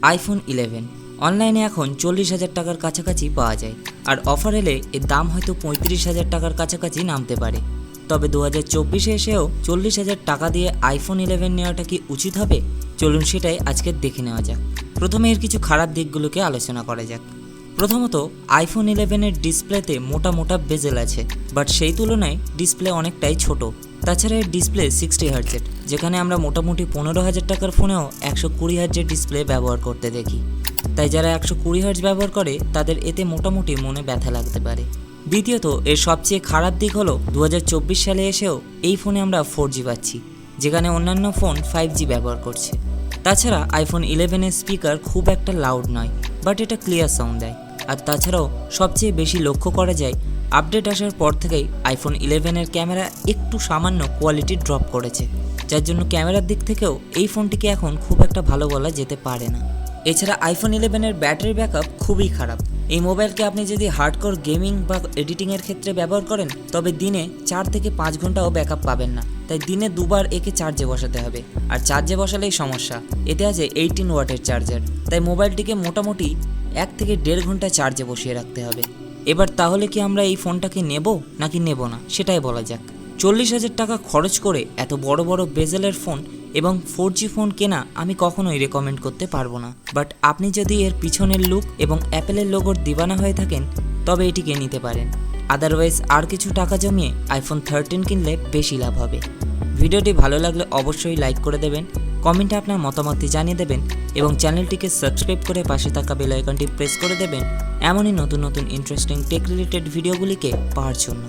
IPhone 11 অনলাইনে এখন 40,000 টাকার কাছাকাছি পাওয়া যায়, আর অফার এলে এর দাম হয়তো 35,000 টাকার কাছাকাছি নামতে পারে। তবে 2024-এ এসেও 40,000 টাকা দিয়ে আইফোন 11 নেওয়াটা কি উচিত হবে? চলুন সেটাই আজকে দেখে নেওয়া যাক। প্রথমে এর কিছু খারাপ দিকগুলোকে আলোচনা করা যাক। প্রথমত, আইফোন 11-এর ডিসপ্লেতে মোটা মোটা বেজেল আছে, বাট সেই তুলনায় ডিসপ্লে অনেকটাই ছোট। তাছাড়া এর ডিসপ্লে 60 হার্টজের, যেখানে আমরা মোটামুটি 15,000 টাকার ফোনেও 120 হার্টজের ডিসপ্লে ব্যবহার করতে দেখি। তাই যারা 120 হার্টজ ব্যবহার করে তাদের এতে মোটামুটি মনে ব্যথা লাগতে পারে। দ্বিতীয়ত, এর সবচেয়ে খারাপ দিক হলো 2024 সালে এসেও এই ফোনে আমরা 4G পাচ্ছি, যেখানে অন্যান্য ফোন 5G ব্যবহার করছে। তাছাড়া আইফোন 11-এর স্পিকার খুব একটা লাউড নয়, বাট এটা ক্লিয়ার সাউন্ড দেয়। আর তাছাড়াও সবচেয়ে বেশি লক্ষ্য করা যায়, আপডেট আসার পর থেকেই আইফোন 11-এর ক্যামেরা একটু সামান্য কোয়ালিটি ড্রপ করেছে, যার জন্য ক্যামেরার দিক থেকেও এই ফোনটিকে এখন খুব একটা ভালো বলা যেতে পারে না। এছাড়া আইফোন 11-এর ব্যাটারি ব্যাকআপ খুবই খারাপ। এই মোবাইলকে আপনি যদি হার্ডকোর গেমিং বা এডিটিংয়ের ক্ষেত্রে ব্যবহার করেন, তবে দিনে 4 থেকে 5 ঘন্টাও ব্যাকআপ পাবেন না। তাই দিনে দুবার একে চার্জে বসাতে হবে, আর চার্জে বসালেই সমস্যা। এতে আছে 18 ওয়াটের চার্জার, তাই মোবাইলটিকে মোটামুটি 1 থেকে 1.5 ঘন্টা চার্জে বসিয়ে রাখতে হবে। এবার তাহলে কি আমরা এই ফোনটাকে নেব নাকি নেব না, সেটাই বলা যাক। 40,000 টাকা খরচ করে এত বড় বড় বেজেলের ফোন এবং 4G ফোন কেনা আমি কখনোই রেকমেন্ড করতে পারবো না। বাট আপনি যদি এর পিছনের লুক এবং অ্যাপেলের লোগোর দিওয়ানা হয়ে থাকেন, তবে এটিকে নিতে পারেন। আদারওয়াইজ আর কিছু টাকা জমিয়ে আইফোন 13 কিনলে বেশি লাভ হবে। ভিডিওটি ভালো লাগলে অবশ্যই লাইক করে দেবেন, কমেন্টে আপনার মতামতটি জানিয়ে দেবেন এবং চ্যানেলটিকে সাবস্ক্রাইব করে পাশে থাকা বেল আইকনটি প্রেস করে দেবেন এমনই নতুন নতুন ইন্টারেস্টিং টেক রিলেটেড ভিডিওগুলিকে পাওয়ার জন্য।